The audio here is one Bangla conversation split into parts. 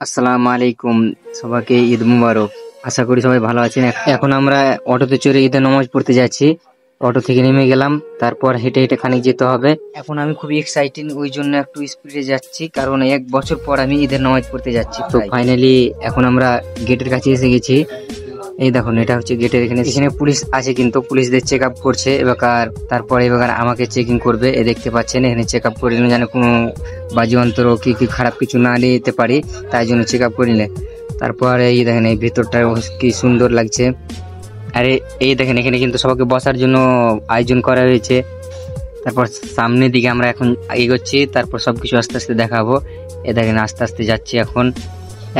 আসসালামু আলাইকুম, সবাইকে ঈদ মুবারক। আশা করি সবাই ভালো আছেন। এখন আমরা অটোতে চড়ে ঈদের নামাজ পড়তে যাচ্ছি। অটো থেকে নেমে গেলাম, তারপর হেঁটে হেঁটে খানিক যেতে হবে। এখন আমি খুবই এক্সাইটেড, ওই জন্য একটু স্পিডে যাচ্ছি, কারণ 1 বছর পর আমি ঈদের নামাজ পড়তে যাচ্ছি। তো ফাইনালি এখন আমরা গেটের কাছে এসে গেছি। এই দেখুন, এটা হচ্ছে গেটের এখানে এখানে পুলিশ আছে, কিন্তু পুলিশদের চেক আপ করছে এবার। তারপরে এবার আমাকে চেকিং করবে। এ দেখতে পাচ্ছেন এখানে চেক আপ করে নিলে, যেন কোনো বাজি অন্তর কি খারাপ কিছু না নিয়ে যেতে পারি, তাই জন্য চেক আপ করে নিলে। তারপরে এই দেখেন, এই ভেতরটা কি সুন্দর লাগছে। আরে এই দেখেন, এখানে কিন্তু সবাইকে বসার জন্য আয়োজন করা হয়েছে। তারপর সামনের দিকে আমরা এখন এগোচ্ছি, তারপর সবকিছু আস্তে আস্তে দেখাবো। এ দেখেন আস্তে আস্তে যাচ্ছি।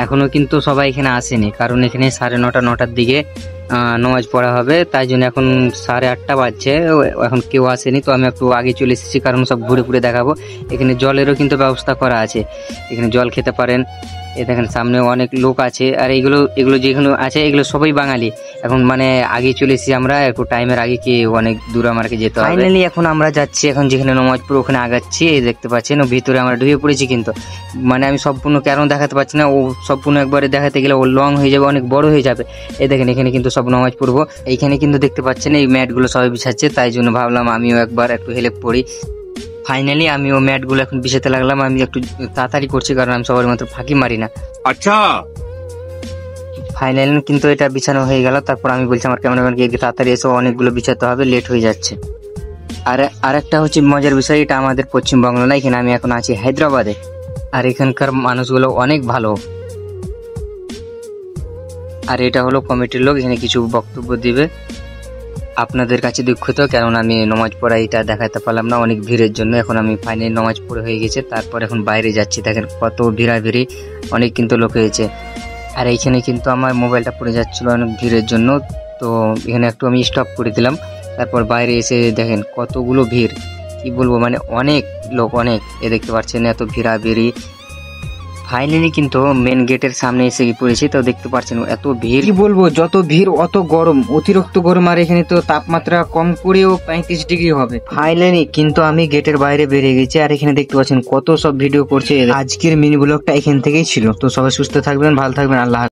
এখনো কিন্তু সবাই এখানে আসেনি, কারণ এখানে 9:30-9টার দিকে নামাজ পড়া হবে, তাই জন্য এখন 8:30 বাজছে, এখন কেউ আসেনি। তো আমি একটু আগে চলে এসেছি, কারণ সব ঘুরে ঘুরে দেখাবো। এখানে জলেরও কিন্তু ব্যবস্থা করা আছে, এখানে জল খেতে পারেন। এই দেখেন সামনে অনেক লোক আছে, আর এগুলো যেগুলো আছে এগুলো সবাই বাঙালি। এখন মানে আগে চলে এসেছি আমরা, একটু টাইমের আগে, কি অনেক দূর আমাকে যেতে হবে। ফাইনালি এখন আমরা যাচ্ছি, এখন যেখানে নামাজ পড়ে ওখানে আগাচ্ছি। এই দেখতে পাচ্ছেন, ও ভিতরে আমরা ঢুকে পড়েছি, কিন্তু মানে আমি সম্পূর্ণ কেন দেখাতে পারছি না, ও সম্পূর্ণ একবারে দেখাতে গেলে ও লং হয়ে যাবে, অনেক বড় হয়ে যাবে। এই দেখেন এখানে কিন্তু সব নামাজ পড়বো। এইখানে কিন্তু দেখতে পাচ্ছেন এই ম্যাটগুলো সবাই বিছাচ্ছে, তাই জন্য ভাবলাম আমিও একবার একটু হেল্প করি। ফাইনালি আমিও ম্যাটগুলো এখন বিছাতে লাগলাম। আমি একটু তাড়াতাড়ি করছি, কারণ আমি সবার মতো ফাঁকি মারি না। আচ্ছা, ফাইনালি কিন্তু এটা বিছানো হয়ে গেল। তারপর আমি বলছি আমার ক্যামেরাম্যানকে তাড়াতাড়ি এসে অনেকগুলো বিছাতে হবে, লেট হয়ে যাচ্ছে। আর একটা হচ্ছে মজার বিষয়, এটা আমাদের পশ্চিমবঙ্গ না, এখানে আমি এখন আছি হায়দ্রাবাদে। আর এখানকার মানুষগুলো অনেক ভালো। আর এটা হলো কমিটির লোক, এখানে কিছু বক্তব্য দিবে। আপনাদের কাছে দুঃখিত, কারণ আমি নামাজ পড়া এটা দেখাতে পারলাম না অনেক ভিড়ের জন্য। এখন আমি ফাইনালি নামাজ পড়ে হয়ে গেছে, তারপর এখন বাইরে যাচ্ছি। দেখেন কত ভিড়াভিড়ি, অনেক কিন্তু লোক হয়েছে। আর এইখানে কিন্তু আমার মোবাইলটা পড়ে যাচ্ছিল অনেক ভিড়ের জন্য, তো এখানে একটু আমি স্টপ করে দিলাম। তারপর বাইরে এসে দেখেন কতগুলো ভিড়, কি বলবো, মানে অনেক লোক, অনেক। এ দেখতে পাচ্ছেন এত ভিড়াভিড়ি। ফাইনালি কিন্তু মেন গেটের সামনে এসে পড়েছি, তো দেখতে পাচ্ছেন এত ভিড়, কি বলবো, যত ভিড় অত গরম, অতিরিক্ত গরম। আর এখানে তো তাপমাত্রা কম করেও 35 ডিগ্রি হবে। ফাইনালি কিন্তু আমি গেটের বাইরে বেরিয়ে গেছি, আর এখানে দেখতে পাচ্ছেন কত সব ভিডিও করছে। আজকের মিনি ব্লগটা এখান থেকেই ছিল। তো সবাই সুস্থ থাকবেন, ভালো থাকবেন, আল্লাহ হাফেজ।